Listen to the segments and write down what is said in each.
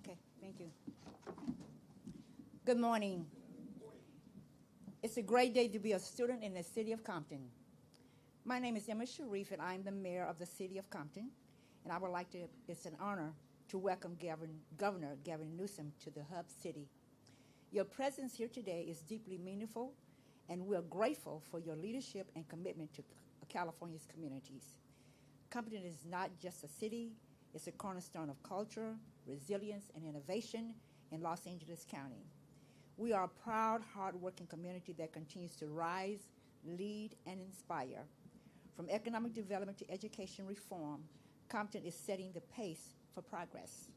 Okay, thank you. Good morning. It's a great day to be a student in the city of Compton. My name is Emma Sharif, and I'm the mayor of the city of Compton. And I would like to, it's an honor to welcome Governor Gavin Newsom to the hub city. Your presence here today is deeply meaningful, and we're grateful for your leadership and commitment to California's communities. Compton is not just a city, it's a cornerstone of culture, resilience, and innovation in Los Angeles County. We are a proud, hardworking community that continues to rise, lead, and inspire. From economic development to education reform, Compton is setting the pace for progress.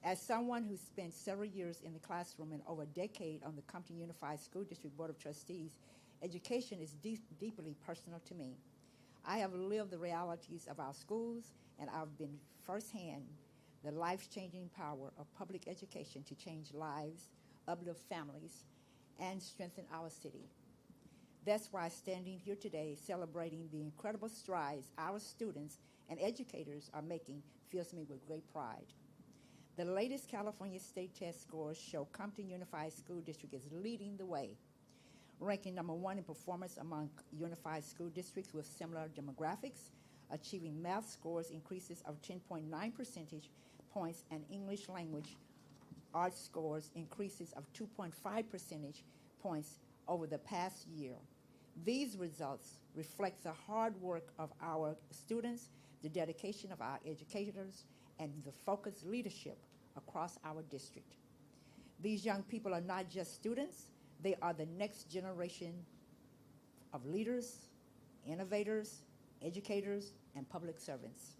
As someone who spent several years in the classroom and over a decade on the Compton Unified School District Board of Trustees, education is deeply personal to me. I have lived the realities of our schools, and I've been firsthand the life-changing power of public education to change lives, uplift families, and strengthen our city. That's why standing here today celebrating the incredible strides our students and educators are making fills me with great pride. The latest California state test scores show Compton Unified School District is leading the way, ranking number 1 in performance among unified school districts with similar demographics, achieving math scores increases of 10.9 percentage points and English language arts scores increases of 2.5 percentage points over the past year. These results reflect the hard work of our students, the dedication of our educators, and the focused leadership across our district. These young people are not just students, they are the next generation of leaders, innovators, educators, and public servants.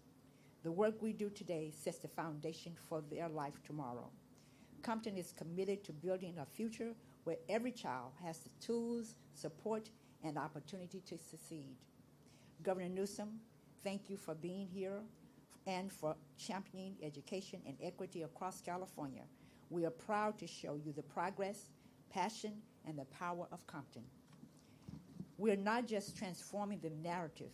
The work we do today sets the foundation for their life tomorrow. Compton is committed to building a future where every child has the tools, support, and opportunity to succeed. Governor Newsom, thank you for being here and for championing education and equity across California. We are proud to show you the progress, passion, and the power of Compton. We are not just transforming the narrative,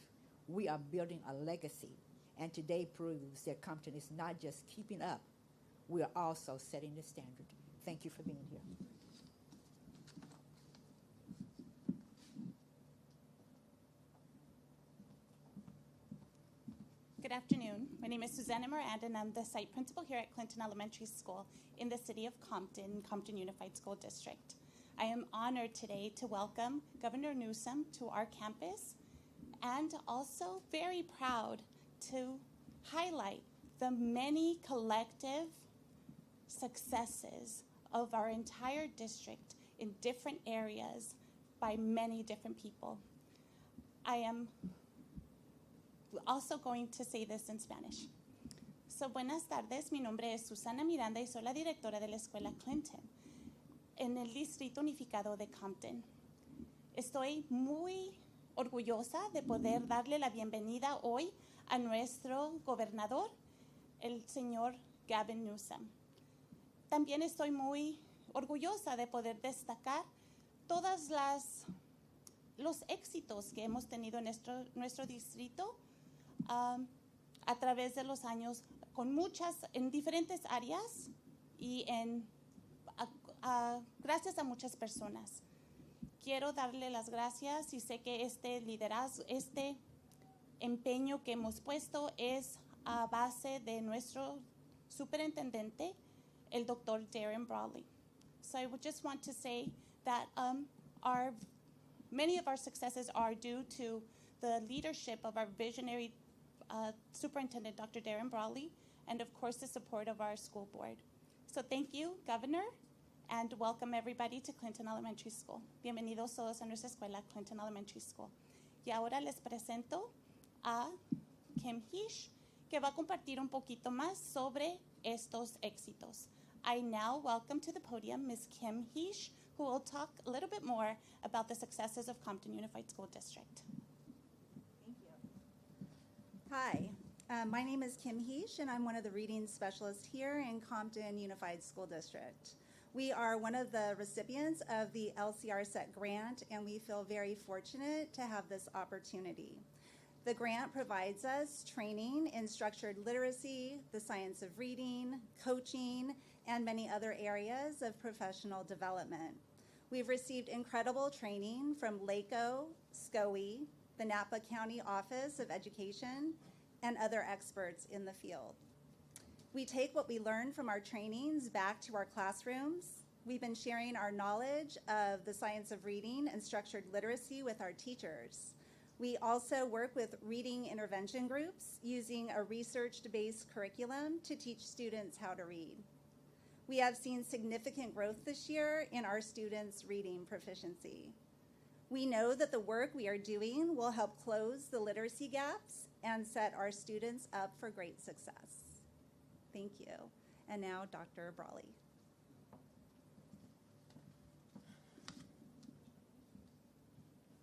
we are building a legacy. And today proves that Compton is not just keeping up, we are also setting the standard. Thank you for being here. Good afternoon. My name is Susanna Miranda, and I'm the site principal here at Clinton Elementary School in the city of Compton, Compton Unified School District. I am honored today to welcome Governor Newsom to our campus, and also very proud to highlight the many collective successes of our entire district in different areas by many different people. I am also going to say this in Spanish. So, buenas tardes, mi nombre es Susana Miranda y soy la directora de la Escuela Clinton en el Distrito Unificado de Compton. Estoy muy orgullosa de poder darle la bienvenida hoy a nuestro gobernador, el señor Gavin Newsom. También estoy muy orgullosa de poder destacar todos los éxitos que hemos tenido en nuestro distrito a través de los años, en diferentes áreas y gracias a muchas personas. Quiero darle las gracias y sé que este liderazgo, este empeño que hemos puesto es a base de nuestro superintendente, el Dr. Darren Brawley. So I would just want to say that many of our successes are due to the leadership of our visionary Superintendent Dr. Darren Brawley, and of course the support of our school board. So thank you, Governor, and welcome everybody to Clinton Elementary School. Bienvenidos todos a nuestra escuela, Clinton Elementary School. Y ahora les presento a Kim Heesh, que va a compartir un poquito más sobre estos éxitos. I now welcome to the podium Ms. Kim Heesh, who will talk a little bit more about the successes of Compton Unified School District. Thank you. Hi, my name is Kim Heesh, and I'm one of the reading specialists here in Compton Unified School District. We are one of the recipients of the LCR Set grant, and we feel very fortunate to have this opportunity. The grant provides us training in structured literacy, the science of reading, coaching, and many other areas of professional development. We've received incredible training from LACO, SCOE, the Napa County Office of Education, and other experts in the field. We take what we learn from our trainings back to our classrooms. We've been sharing our knowledge of the science of reading and structured literacy with our teachers. We also work with reading intervention groups using a research-based curriculum to teach students how to read. We have seen significant growth this year in our students' reading proficiency. We know that the work we are doing will help close the literacy gaps and set our students up for great success. Thank you. And now, Dr. Brawley.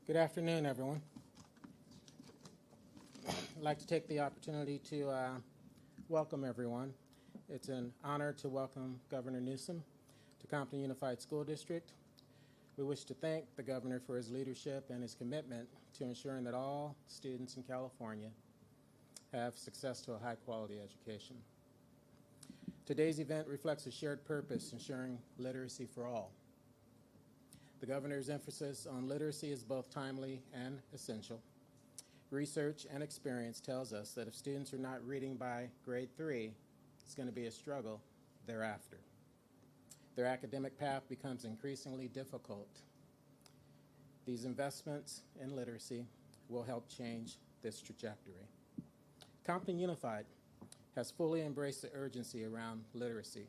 Good afternoon, everyone. I'd like to take the opportunity to welcome everyone. It's an honor to welcome Governor Newsom to Compton Unified School District. We wish to thank the Governor for his leadership and his commitment to ensuring that all students in California have success to a high-quality education. Today's event reflects a shared purpose, ensuring literacy for all. The Governor's emphasis on literacy is both timely and essential. Research and experience tells us that if students are not reading by grade 3, it's going to be a struggle thereafter. Their academic path becomes increasingly difficult. These investments in literacy will help change this trajectory. Compton Unified has fully embraced the urgency around literacy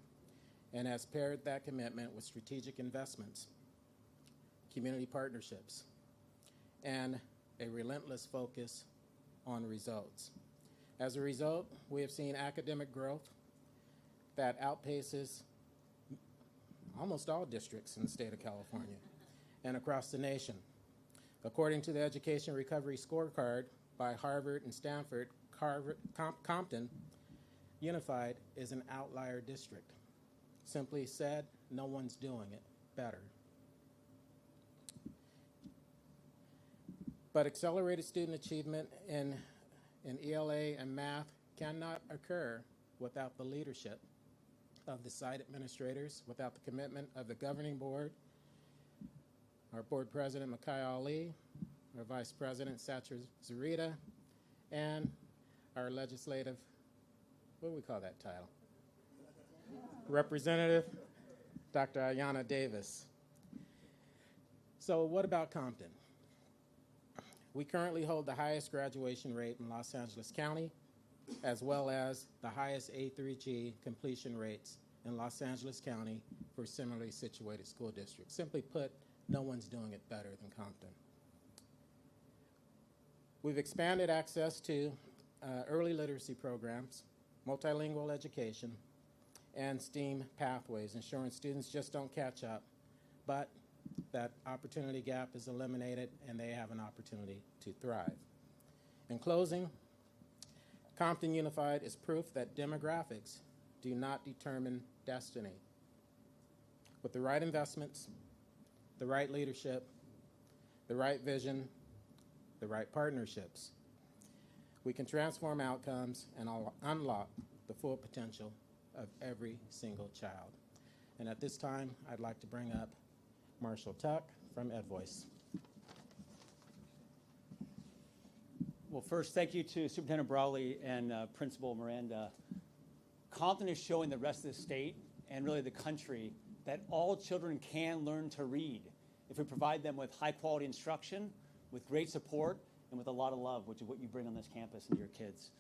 and has paired that commitment with strategic investments, community partnerships, and a relentless focus on results. As a result, we have seen academic growth that outpaces almost all districts in the state of California and across the nation. According to the Education Recovery Scorecard by Harvard and Stanford, Compton Unified is an outlier district. Simply said, no one's doing it better. But accelerated student achievement in ELA and math cannot occur without the leadership of the site administrators, without the commitment of the governing board, our board president, Makai Ali, our vice president, Satcher Zarita, and our legislative, what do we call that title? Representative, Dr. Ayanna Davis. So what about Compton? We currently hold the highest graduation rate in Los Angeles County, as well as the highest A3G completion rates in Los Angeles County for similarly situated school districts. Simply put, no one's doing it better than Compton. We've expanded access to early literacy programs, multilingual education, and STEAM pathways, ensuring students just don't catch up, but that opportunity gap is eliminated and they have an opportunity to thrive. In closing, Compton Unified is proof that demographics do not determine destiny. With the right investments, the right leadership, the right vision, the right partnerships, we can transform outcomes and unlock the full potential of every single child. And at this time, I'd like to bring up Marshall Tuck from EdVoice. Well, first, thank you to Superintendent Brawley and Principal Miranda. Compton is showing the rest of the state and really the country that all children can learn to read if we provide them with high-quality instruction, with great support, and with a lot of love, which is what you bring on this campus and your kids.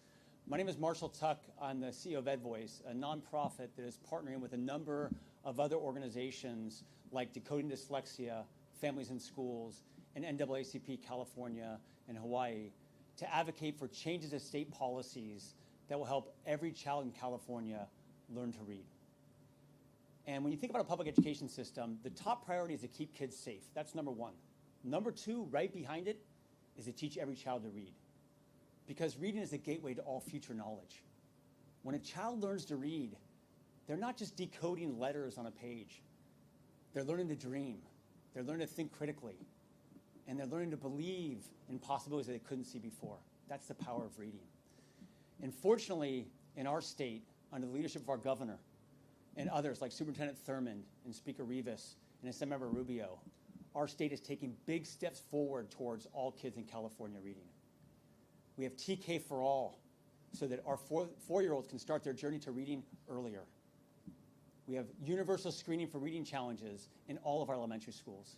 My name is Marshall Tuck. I'm the CEO of EdVoice, a nonprofit that is partnering with a number of other organizations like Decoding Dyslexia, Families in Schools, and NAACP California and Hawaii to advocate for changes to state policies that will help every child in California learn to read. And when you think about a public education system, the top priority is to keep kids safe. That's number one. Number two, right behind it, is to teach every child to read. Because reading is the gateway to all future knowledge. When a child learns to read, they're not just decoding letters on a page. They're learning to dream. They're learning to think critically. And they're learning to believe in possibilities that they couldn't see before. That's the power of reading. And fortunately, in our state, under the leadership of our governor and others like Superintendent Thurmond and Speaker Rivas and Assemblymember Rubio, our state is taking big steps forward towards all kids in California reading. We have TK for all, so that our four-year-olds can start their journey to reading earlier. We have universal screening for reading challenges in all of our elementary schools.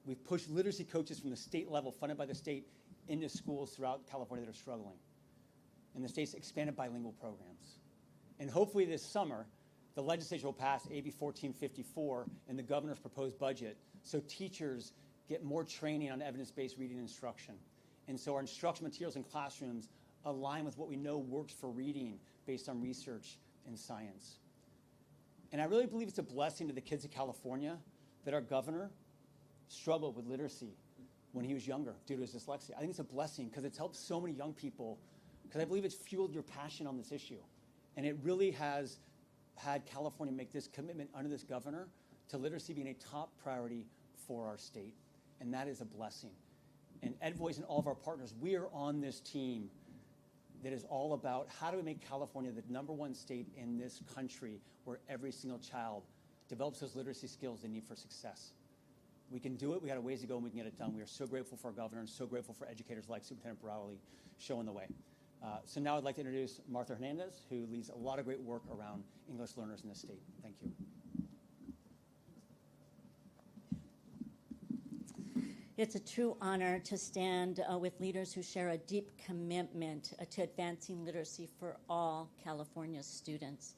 We've pushed literacy coaches from the state level, funded by the state, into schools throughout California that are struggling. And the state's expanded bilingual programs. And hopefully this summer, the legislature will pass AB 1454 in the governor's proposed budget, so teachers get more training on evidence-based reading instruction. And so our instruction materials in classrooms align with what we know works for reading based on research and science. And I really believe it's a blessing to the kids of California that our governor struggled with literacy when he was younger due to his dyslexia. I think it's a blessing because it's helped so many young people, because I believe it's fueled your passion on this issue. And it really has had California make this commitment under this governor to literacy being a top priority for our state. And that is a blessing. And EdVoice and all of our partners, we are on this team that is all about how do we make California the #1 state in this country where every single child develops those literacy skills they need for success. We can do it. We got a ways to go, and we can get it done. We are so grateful for our governor and so grateful for educators like Superintendent Brawley showing the way. So now I'd like to introduce Martha Hernandez, who leads a lot of great work around English learners in the state. Thank you. It's a true honor to stand with leaders who share a deep commitment to advancing literacy for all California students.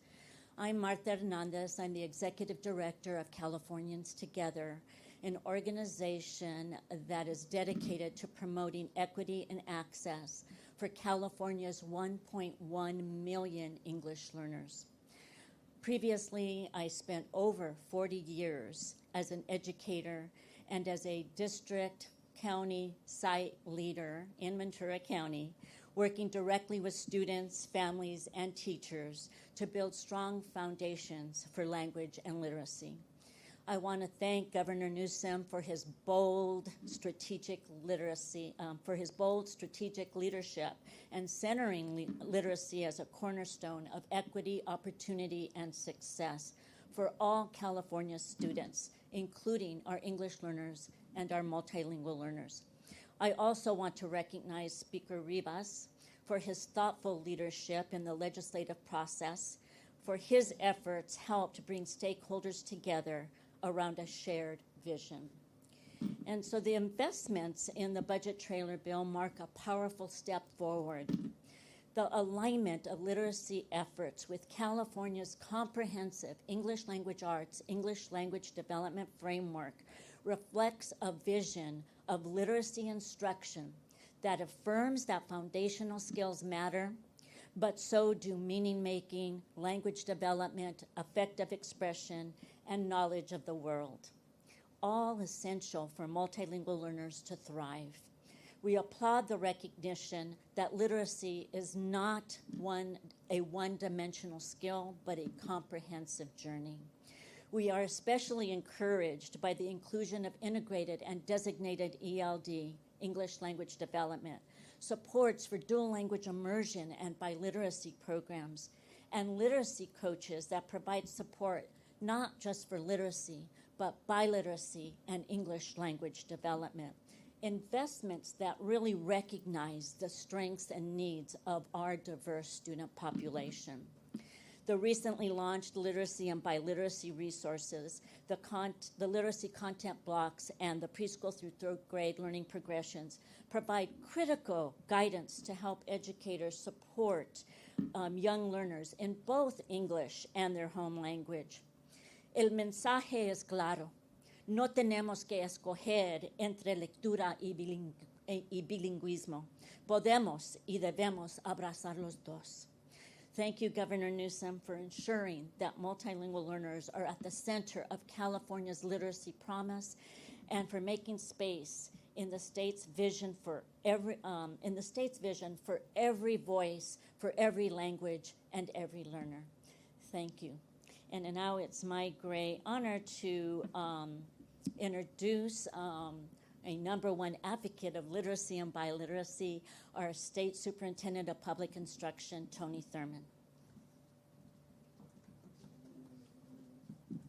I'm Martha Hernandez. I'm the Executive Director of Californians Together, an organization that is dedicated to promoting equity and access for California's 1.1 million English learners. Previously, I spent over 40 years as an educator and as a district county site leader in Ventura County, working directly with students, families, and teachers to build strong foundations for language and literacy. I want to thank Governor Newsom for his bold strategic leadership and centering literacy as a cornerstone of equity, opportunity, and success for all California students, including our English learners and our multilingual learners. I also want to recognize Speaker Rivas for his thoughtful leadership in the legislative process, for his efforts helped bring stakeholders together around a shared vision. And so the investments in the budget trailer bill mark a powerful step forward. The alignment of literacy efforts with California's comprehensive English language arts, English language development framework reflects a vision of literacy instruction that affirms that foundational skills matter, but so do meaning-making, language development, effective expression, and knowledge of the world, all essential for multilingual learners to thrive. We applaud the recognition that literacy is not a one-dimensional skill, but a comprehensive journey. We are especially encouraged by the inclusion of integrated and designated ELD, English language development, supports for dual language immersion and biliteracy programs, and literacy coaches that provide support not just for literacy, but biliteracy and English language development. Investments that really recognize the strengths and needs of our diverse student population. The recently launched literacy and biliteracy resources, the literacy content blocks, and the preschool through third grade learning progressions provide critical guidance to help educators support young learners in both English and their home language. El mensaje es claro. No tenemos que escoger entre lectura y bilingüismo. Podemos y debemos abrazar los dos. Thank you, Governor Newsom, for ensuring that multilingual learners are at the center of California's literacy promise, and for making space in the state's vision for every voice, for every language, and every learner. Thank you. And now it's my great honor to introduce a #1 advocate of literacy and biliteracy, our State Superintendent of Public Instruction, Tony Thurman.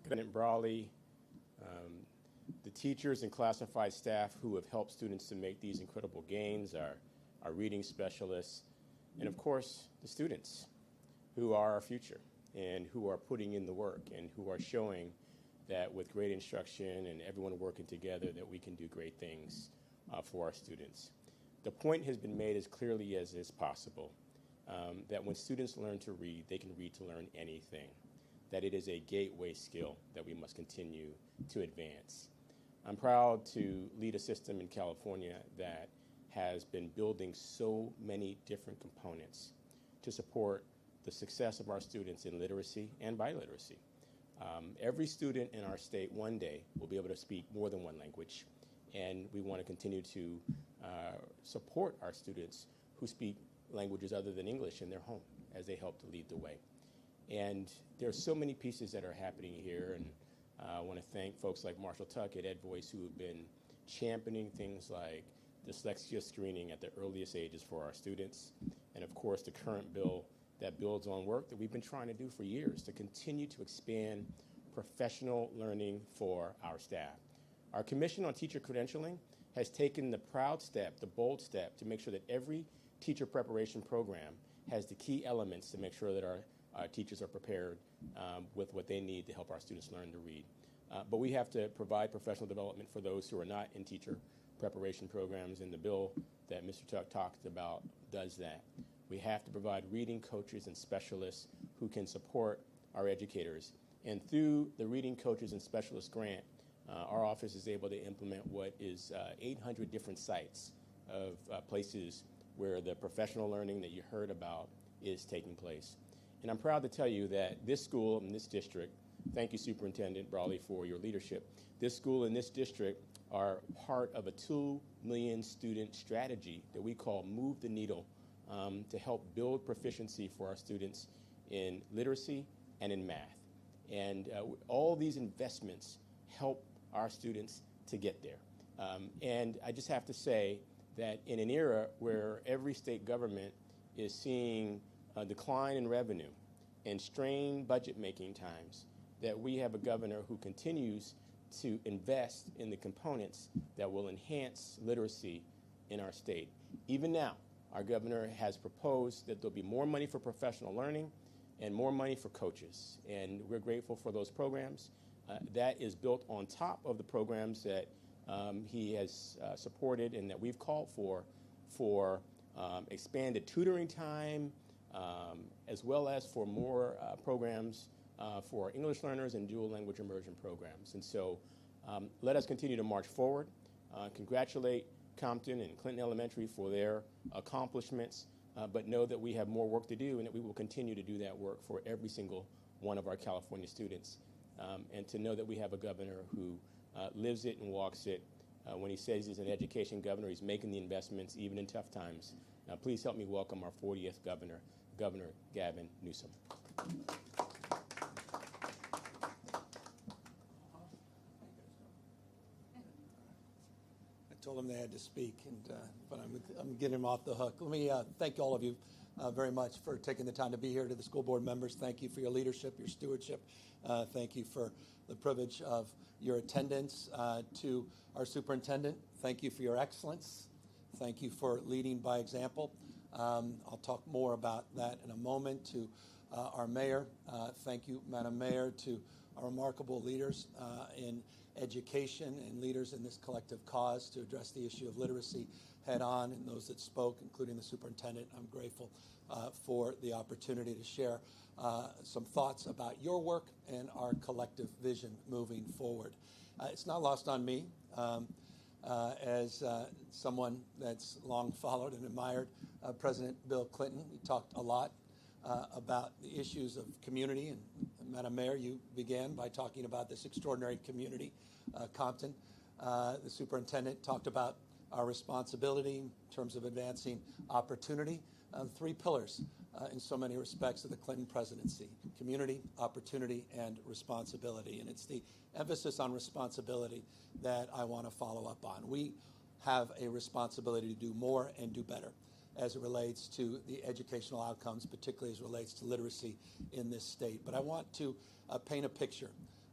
Superintendent Brawley, the teachers and classified staff who have helped students to make these incredible gains, our reading specialists, and of course, the students who are our future and who are putting in the work and who are showing that with great instruction and everyone working together that we can do great things for our students. The point has been made as clearly as is possible that when students learn to read, they can read to learn anything, that it is a gateway skill that we must continue to advance. I'm proud to lead a system in California that has been building so many different components to support the success of our students in literacy and biliteracy. Every student in our state one day will be able to speak more than one language, and we want to continue to support our students who speak languages other than English in their home as they help to lead the way. And there are so many pieces that are happening here, and I want to thank folks like Marshall Tuck at EdVoice who have been championing things like dyslexia screening at the earliest ages for our students, and of course the current bill that builds on work that we've been trying to do for years to continue to expand professional learning for our staff. Our Commission on Teacher Credentialing has taken the proud step, the bold step, to make sure that every teacher preparation program has the key elements to make sure that our teachers are prepared with what they need to help our students learn to read. But we have to provide professional development for those who are not in teacher preparation programs, and the bill that Mr. Tuck talked about does that. We have to provide reading coaches and specialists who can support our educators. And through the Reading Coaches and Specialists grant, our office is able to implement what is 800 different sites of places where the professional learning that you heard about is taking place. And I'm proud to tell you that this school and this district, thank you Superintendent Brawley for your leadership, this school and this district are part of a 2 million student strategy that we call Move the Needle to help build proficiency for our students in literacy and in math. And all these investments help our students to get there. And I just have to say that in an era where every state government is seeing a decline in revenue and strained budget-making times, that we have a governor who continues to invest in the components that will enhance literacy in our state. Even now, our governor has proposed that there'll be more money for professional learning and more money for coaches, and we're grateful for those programs. That is built on top of the programs that he has supported and that we've called for expanded tutoring time, as well as for more programs for English learners and dual language immersion programs. And so let us continue to march forward, congratulate Compton and Clinton Elementary for their accomplishments, but know that we have more work to do and that we will continue to do that work for every single one of our California students. And to know that we have a governor who lives it and walks it. When he says he's an education governor, he's making the investments even in tough times. Now, please help me welcome our 40th governor, Governor Gavin Newsom. I told them they had to speak, but I'm getting them off the hook. Let me thank all of you very much for taking the time to be here. To the school board members, thank you for your leadership, your stewardship. Thank you for the privilege of your attendance. To our superintendent, thank you for your excellence. Thank you for leading by example. I'll talk more about that in a moment. To our mayor, thank you, Madam Mayor. To our remarkable leaders in education and leaders in this collective cause to address the issue of literacy head on, and those that spoke, including the superintendent. I'm grateful for the opportunity to share some thoughts about your work and our collective vision moving forward. It's not lost on me as someone that's long followed and admired President Bill Clinton. We talked a lot about the issues of community, and Madam Mayor, you began by talking about this extraordinary community, Compton. The superintendent talked about our responsibility in terms of advancing opportunity. 3 pillars in so many respects of the Clinton presidency: community, opportunity, and responsibility. And it's the emphasis on responsibility that I want to follow up on. We have a responsibility to do more and do better as it relates to the educational outcomes, particularly as it relates to literacy in this state. But I want to paint a picture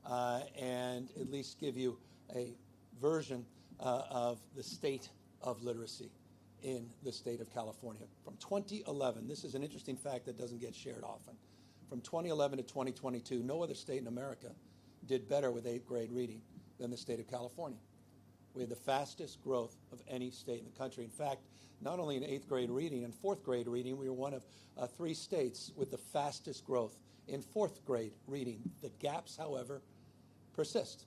and at least give you a version of the state of literacy in the state of California. From 2011, this is an interesting fact that doesn't get shared often. From 2011 to 2022, no other state in America did better with 8th grade reading than the state of California. We had the fastest growth of any state in the country. In fact, not only in 8th grade reading and 4th grade reading, we were one of 3 states with the fastest growth in 4th grade reading. The gaps, however, persist.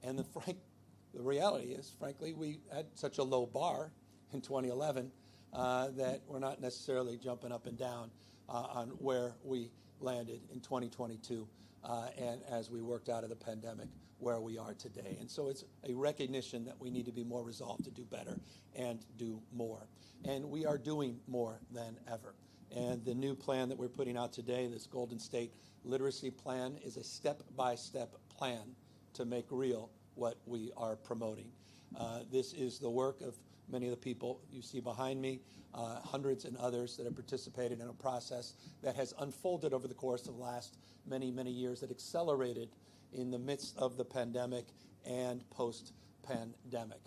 And the reality is, frankly, we had such a low bar in 2011 that we're not necessarily jumping up and down on where we landed in 2022 and as we worked out of the pandemic, where we are today. And so it's a recognition that we need to be more resolved to do better and do more. And we are doing more than ever. And the new plan that we're putting out today, this Golden State Literacy Plan, is a step-by-step plan to make real what we are promoting. This is the work of many of the people you see behind me, hundreds and others that have participated in a process that has unfolded over the course of the last many, many years, that accelerated in the midst of the pandemic and post-pandemic.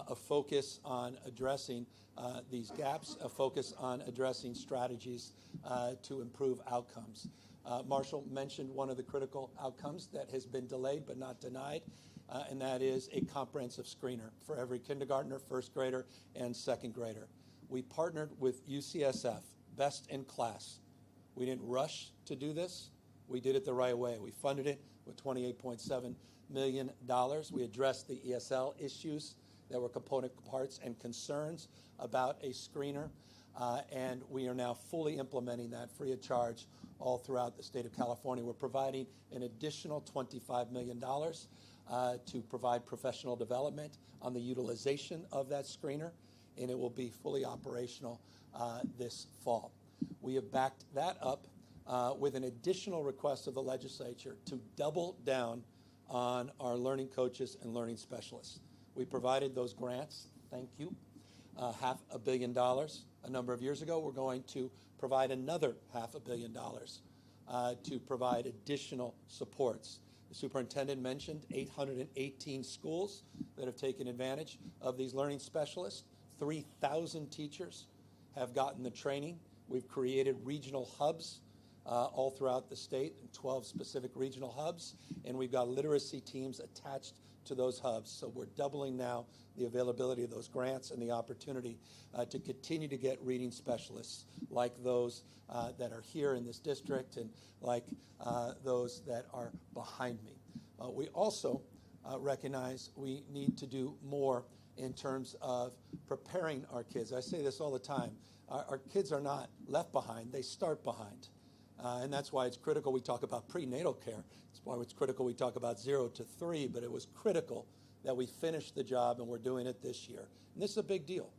A focus on addressing these gaps, a focus on addressing strategies to improve outcomes. Marshall mentioned one of the critical outcomes that has been delayed but not denied, and that is a comprehensive screener for every kindergartner, first grader, and second grader. We partnered with UCSF, best in class. We didn't rush to do this. We did it the right way. We funded it with $28.7 million. We addressed the ESL issues that were component parts and concerns about a screener, and we are now fully implementing that free of charge all throughout the state of California. We're providing an additional $25 million to provide professional development on the utilization of that screener, and it will be fully operational this fall. We have backed that up with an additional request of the legislature to double down on our learning coaches and learning specialists. We provided those grants, thank you, $500 million a number of years ago. We're going to provide another $500 million to provide additional supports. The superintendent mentioned 818 schools that have taken advantage of these learning specialists. 3,000 teachers have gotten the training. We've created regional hubs all throughout the state, 12 specific regional hubs, and we've got literacy teams attached to those hubs. So we're doubling now the availability of those grants and the opportunity to continue to get reading specialists like those that are here in this district and like those that are behind me. We also recognize we need to do more in terms of preparing our kids. I say this all the time. Our kids are not left behind, they start behind. And that's why it's critical we talk about prenatal care. It's why it's critical we talk about 0 to 3, but it was critical that we finish the job, and we're doing it this year. And this is a big deal.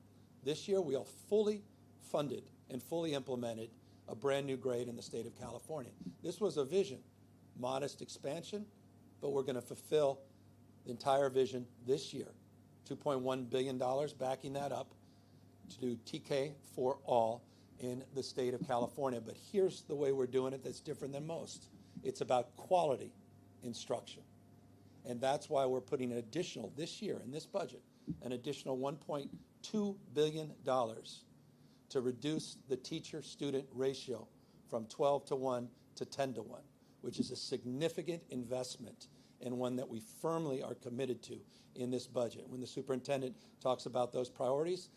This year, we have fully funded and fully implemented a brand new grade in the state of California. This was a vision, modest expansion, but we're going to fulfill the entire vision this year. $2.1 billion backing that up to do TK for all in the state of California. But here's the way we're doing it that's different than most. It's about quality instruction. And that's why we're putting an additional, this year in this budget, an additional $1.2 billion to reduce the teacher-student ratio from 12 to 1 to 10 to 1, which is a significant investment and one that we firmly are committed to in this budget. When the superintendent talks about those priorities,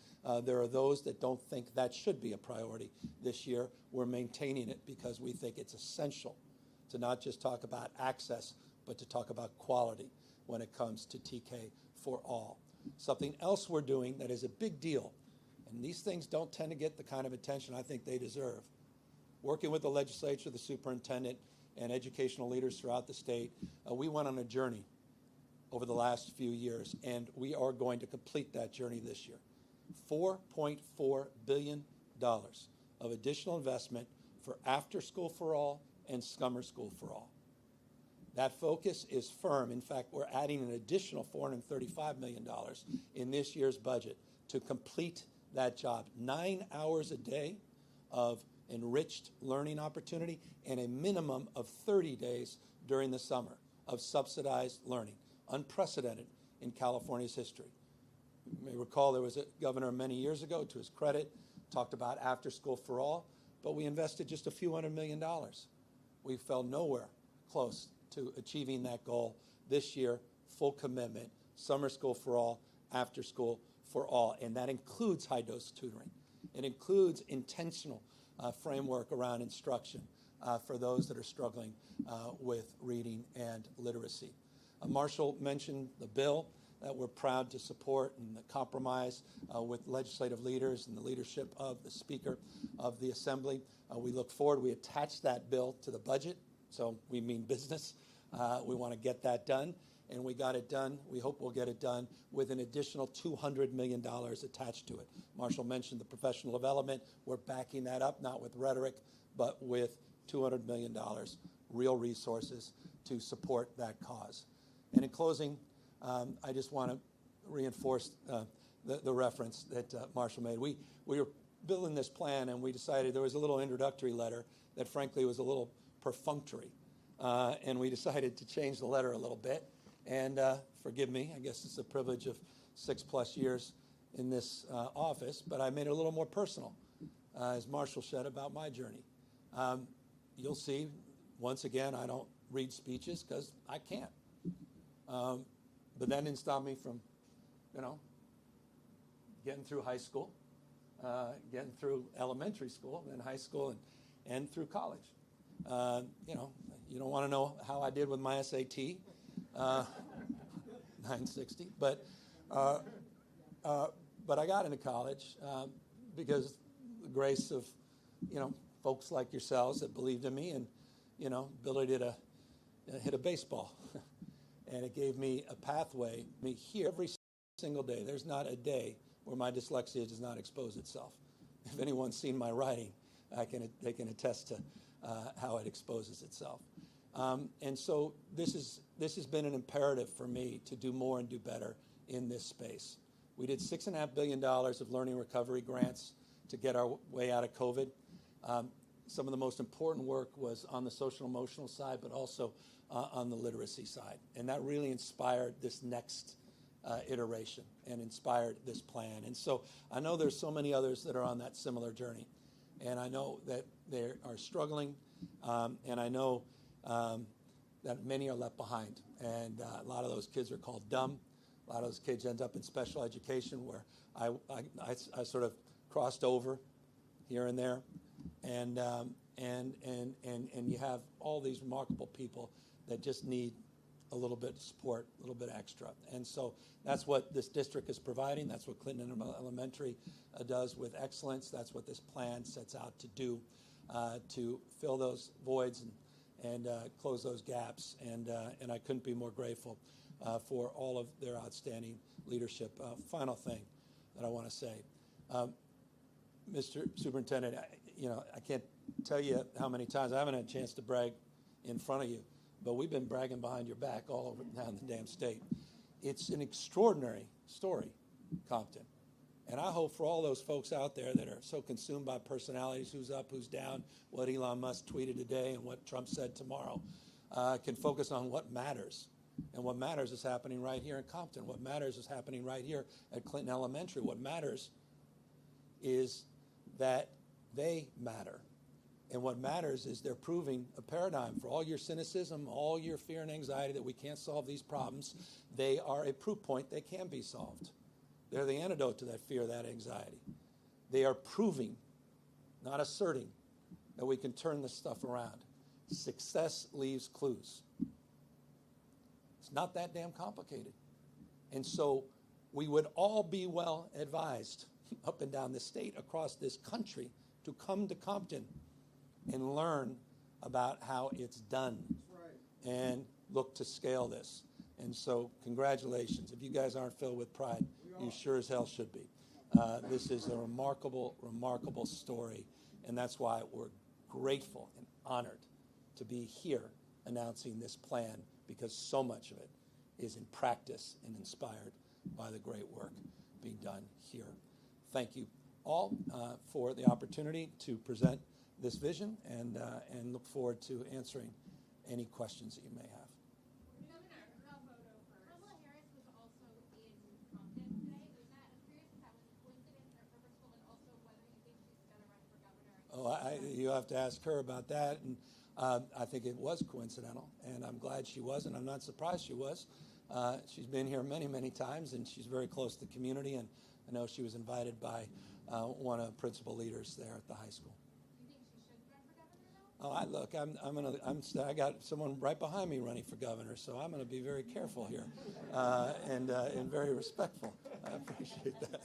there are those that don't think that should be a priority this year. We're maintaining it because we think it's essential to not just talk about access, but to talk about quality when it comes to TK for all. Something else we're doing that is a big deal, and these things don't tend to get the kind of attention I think they deserve. Working with the legislature, the superintendent, and educational leaders throughout the state, we went on a journey over the last few years, and we are going to complete that journey this year. $4.4 billion of additional investment for After School for All and Summer School for All. That focus is firm. In fact, we're adding an additional $435 million in this year's budget to complete that job. 9 hours a day of enriched learning opportunity and a minimum of 30 days during the summer of subsidized learning, unprecedented in California's history. You may recall there was a governor many years ago, to his credit, talked about After School for All, but we invested just a few $100 million. We fell nowhere close to achieving that goal. This year, full commitment, Summer School for All, After School for All, and that includes high-dose tutoring. It includes intentional framework around instruction for those that are struggling with reading and literacy. Marshall mentioned the bill that we're proud to support and the compromise with legislative leaders and the leadership of the Speaker of the Assembly. We look forward. We attached that bill to the budget, so we mean business. We want to get that done, and we got it done. We hope we'll get it done with an additional $200 million attached to it. Marshall mentioned the professional development. We're backing that up, not with rhetoric, but with $200 million, real resources to support that cause. And in closing, I just want to reinforce the reference that Marshall made. We were building this plan, and we decided there was a little introductory letter that, frankly, was a little perfunctory. And we decided to change the letter a little bit. And forgive me, I guess it's a privilege of 6+ years in this office, but I made it a little more personal, as Marshall said, about my journey. You'll see, once again, I don't read speeches because I can't. But that didn't stop me from, getting through high school, getting through elementary school, then high school, and through college. You don't want to know how I did with my SAT, 960. But I got into college because the grace of, folks like yourselves that believed in me and, ability to hit a baseball. And it gave me a pathway, me here every single day. There's not a day where my dyslexia does not expose itself. If anyone's seen my writing, they can attest to how it exposes itself. And so this has been an imperative for me to do more and do better in this space. We did $6.5 billion of learning recovery grants to get our way out of COVID. Some of the most important work was on the social emotional side, but also on the literacy side. And that really inspired this next iteration and inspired this plan. And so I know there's so many others that are on that similar journey. And I know that they are struggling, and I know that many are left behind. And a lot of those kids are called dumb. A lot of those kids end up in special education where I sort of crossed over here and there. And you have all these remarkable people that just need a little bit of support, a little bit extra. And so that's what this district is providing. That's what Clinton Elementary does with excellence. That's what this plan sets out to do, to fill those voids and close those gaps. And I couldn't be more grateful for all of their outstanding leadership. Final thing that I want to say, Mr. Superintendent, I can't tell you how many times I haven't had a chance to brag in front of you, but we've been bragging behind your back all over down the damn state. It's an extraordinary story, Compton. And I hope for all those folks out there that are so consumed by personalities, who's up, who's down, what Elon Musk tweeted today and what Trump said tomorrow, can focus on what matters. And what matters is happening right here in Compton. What matters is happening right here at Clinton Elementary. What matters is that they matter. And what matters is they're proving a paradigm for all your cynicism, all your fear and anxiety that we can't solve these problems. They are a proof point they can be solved. They're the antidote to that fear, that anxiety. They are proving, not asserting, that we can turn this stuff around. Success leaves clues. It's not that damn complicated. And so we would all be well advised up and down the state, across this country, to come to Compton and learn about how it's done. Right. And look to scale this. And so congratulations. If you guys aren't filled with pride, you sure as hell should be. This is a remarkable, remarkable story, and that's why we're grateful and honored to be here announcing this plan because so much of it is in practice and inspired by the great work being done here. Thank you all for the opportunity to present this vision and look forward to answering any questions that you may have. Kamala Harris was also in Compton today. Was that, I'm curious if that was a coincidence or purposeful, and also whether you think she's going to run for governor. You have to ask her about that. And I think it was coincidental, and I'm glad she was, and I'm not surprised she was. She's been here many, many times, and she's very close to the community, and I know she was invited by one of the principal leaders there at the high school. Do you think she should run for governor, though? I got someone right behind me running for governor, so I'm going to be very careful here and very respectful. I appreciate that.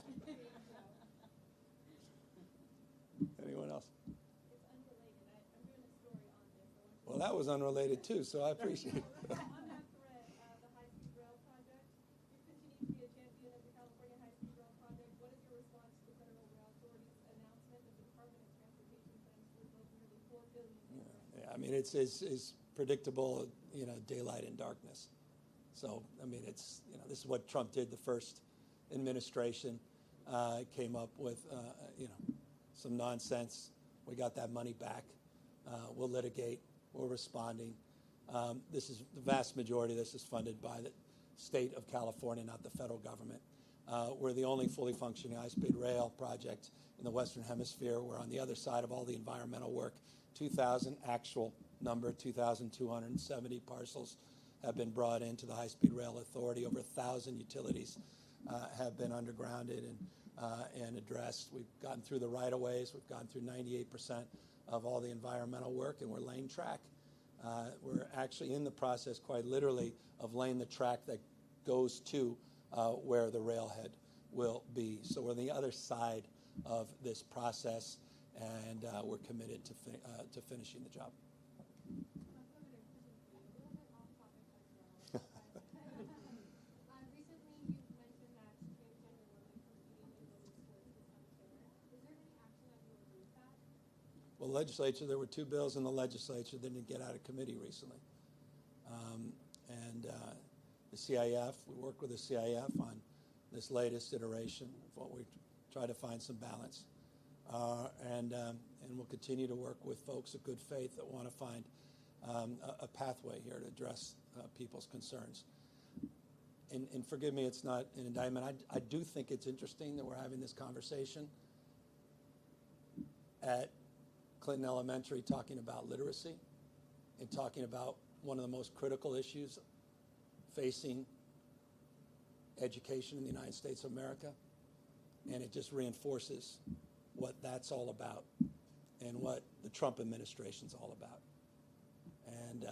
Anyone else? It's unrelated. I'm doing a story on this. Well, that was unrelated too, so I appreciate it. On that thread, the high-speed rail project, you continue to be a champion of the California high-speed rail project. What is your response to the Federal Rail Authority's announcement that the Department of Transportation plans to devote nearly $4 billion? Yeah, I mean, it's predictable, daylight and darkness. So, I mean, this is what Trump did the first administration, came up with, some nonsense. We got that money back. We'll litigate. We're responding. The vast majority of this is funded by the state of California, not the federal government. We're the only fully functioning high-speed rail project in the Western Hemisphere. We're on the other side of all the environmental work. 2,000 actual number, 2,270 parcels have been brought into the High-Speed Rail Authority. Over 1,000 utilities have been undergrounded and addressed. We've gotten through the right-of-ways. We've gotten through 98% of all the environmental work, and we're laying track. We're actually in the process, quite literally, of laying the track that goes to where the railhead will be. So we're on the other side of this process, and we're committed to finishing the job. Recently, you mentioned that transgender women competing in women's sports was unfair. Is there any action that you agree with that? Well, legislature, there were two bills in the legislature that didn't get out of committee recently. The CIF, we worked with the CIF on this latest iteration of what we try to find some balance. And we'll continue to work with folks of good faith that want to find a pathway here to address people's concerns. And forgive me, it's not an indictment. I do think it's interesting that we're having this conversation at Clinton Elementary talking about literacy and talking about one of the most critical issues facing education in the United States of America. And it just reinforces what that's all about and what the Trump administration's all about. And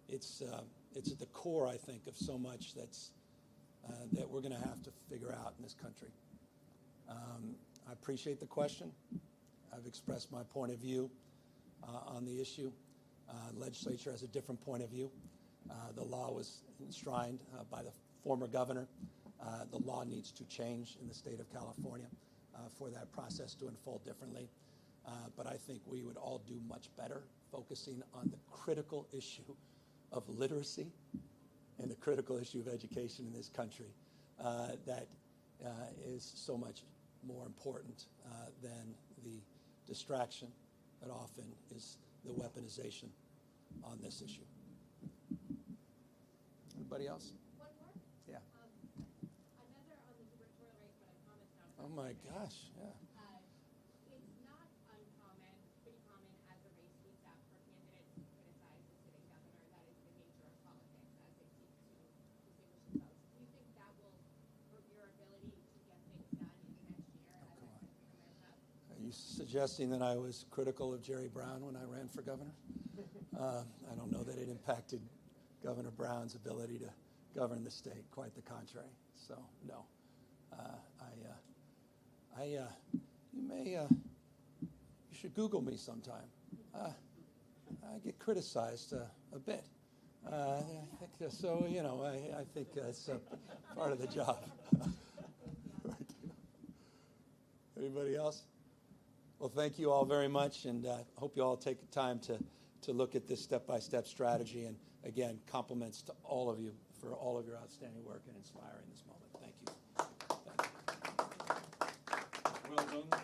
it's at the core, I think, of so much that we're going to have to figure out in this country. I appreciate the question. I've expressed my point of view on the issue. Legislature has a different point of view. The law was enshrined by the former governor. The law needs to change in the state of California for that process to unfold differently. But I think we would all do much better focusing on the critical issue of literacy and the critical issue of education in this country that is so much more important than the distraction that often is the weaponization on this issue. Anybody else? One more? Yeah. Another on the gubernatorial race, but I promise not. Oh my gosh, yeah. It's not uncommon, pretty common as the race heats up for candidates to criticize the sitting governor. That is the nature of politics as they seek to distinguish themselves. Do you think that will hurt your ability to get things done in the next year as the mayor's up? Are you suggesting that I was critical of Jerry Brown when I ran for governor? I don't know that it impacted Governor Brown's ability to govern the state. Quite the contrary. So, no. You should Google me sometime. I get criticized a bit. I think it's part of the job. Anybody else? Well, thank you all very much, and hope you all take the time to look at this step-by-step strategy. And again, compliments to all of you for all of your outstanding work and inspiring this moment. Thank you. Well done.